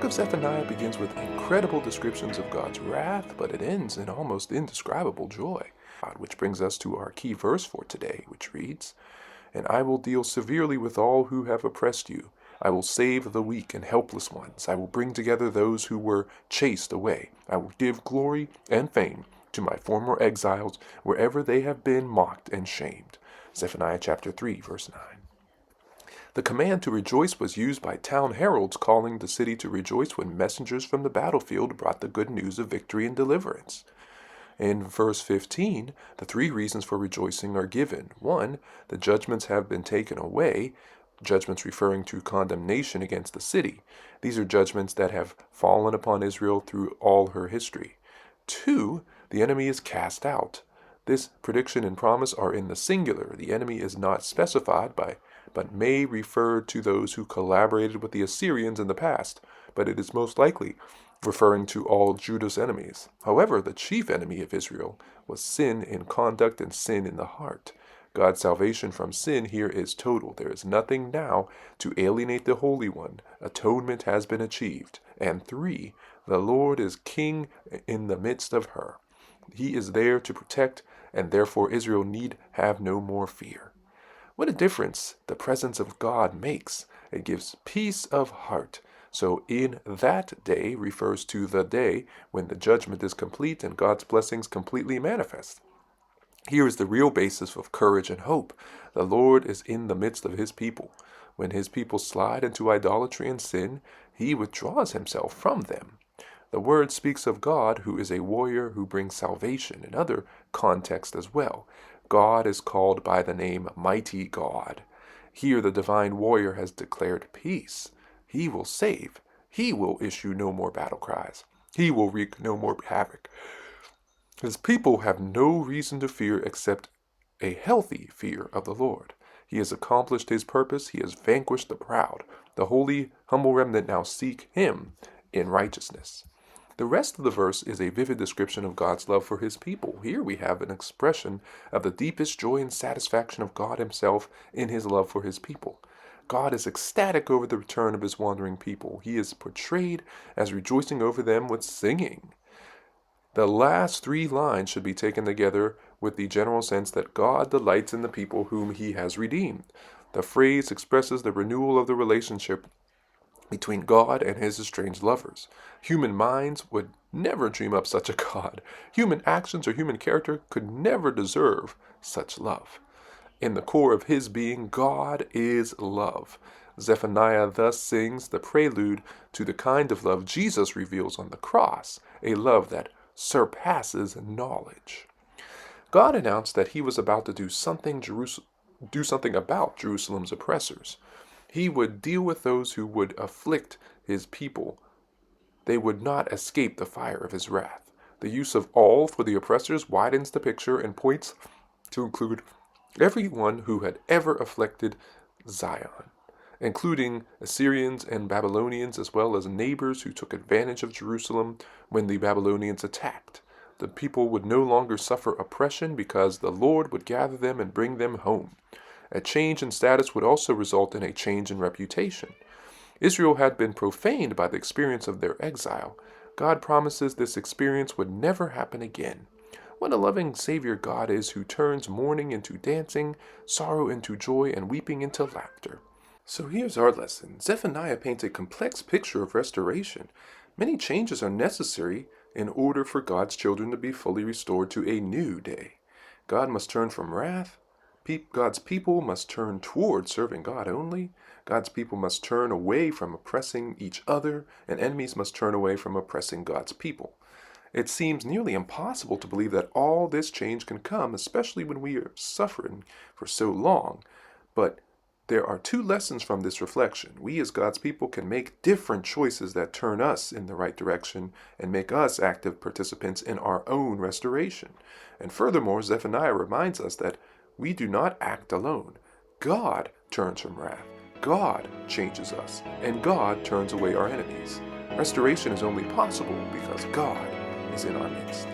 of Zephaniah begins with incredible descriptions of God's wrath, but it ends in almost indescribable joy. Which brings us to our key verse for today, which reads, "And I will deal severely with all who have oppressed you. I will save the weak and helpless ones. I will bring together those who were chased away. I will give glory and fame to my former exiles wherever they have been mocked and shamed." Zephaniah chapter 3, verse 9. The command to rejoice was used by town heralds calling the city to rejoice when messengers from the battlefield brought the good news of victory and deliverance. In verse 15, the three reasons for rejoicing are given. 1, the judgments have been taken away, judgments referring to condemnation against the city. These are judgments that have fallen upon Israel through all her history. 2, the enemy is cast out. This prediction and promise are in the singular. The enemy is not specified but may refer to those who collaborated with the Assyrians in the past, but it is most likely referring to all Judah's enemies. However, the chief enemy of Israel was sin in conduct and sin in the heart. God's salvation from sin here is total. There is nothing now to alienate the Holy One. Atonement has been achieved. And 3, the Lord is king in the midst of her. He is there to protect, and therefore Israel need have no more fear. What a difference the presence of God makes. It gives peace of heart. So in that day refers to the day when the judgment is complete and God's blessings completely manifest. Here is the real basis of courage and hope. The Lord is in the midst of his people. When his people slide into idolatry and sin, he withdraws himself from them. The word speaks of God, who is a warrior who brings salvation in other contexts as well. God is called by the name Mighty God. Here the divine warrior has declared peace. He will save. He will issue no more battle cries. He will wreak no more havoc. His people have no reason to fear except a healthy fear of the Lord. He has accomplished his purpose. He has vanquished the proud. The holy, humble remnant now seek him in righteousness. The rest of the verse is a vivid description of God's love for his people. Here we have an expression of the deepest joy and satisfaction of God himself in his love for his people. God is ecstatic over the return of his wandering people. He is portrayed as rejoicing over them with singing. The last 3 lines should be taken together with the general sense that God delights in the people whom he has redeemed. The phrase expresses the renewal of the relationship between God and his estranged lovers. Human minds would never dream up such a God. Human actions or human character could never deserve such love. In the core of his being, God is love. Zephaniah thus sings the prelude to the kind of love Jesus reveals on the cross, a love that surpasses knowledge. God announced that he was about to do something about Jerusalem's oppressors. He would deal with those who would afflict his people. They would not escape the fire of his wrath. The use of all for the oppressors widens the picture and points to include everyone who had ever afflicted Zion, including Assyrians and Babylonians, as well as neighbors who took advantage of Jerusalem when the Babylonians attacked. The people would no longer suffer oppression because the Lord would gather them and bring them home. A change in status would also result in a change in reputation. Israel had been profaned by the experience of their exile. God promises this experience would never happen again. What a loving Savior God is, who turns mourning into dancing, sorrow into joy, and weeping into laughter. So here's our lesson. Zephaniah paints a complex picture of restoration. Many changes are necessary in order for God's children to be fully restored to a new day. God must turn from wrath. God's people must turn toward serving God only. God's people must turn away from oppressing each other, and enemies must turn away from oppressing God's people. It seems nearly impossible to believe that all this change can come, especially when we are suffering for so long. But there are 2 lessons from this reflection. We as God's people can make different choices that turn us in the right direction and make us active participants in our own restoration. And furthermore, Zephaniah reminds us that we do not act alone. God turns from wrath. God changes us, and God turns away our enemies. Restoration is only possible because God is in our midst.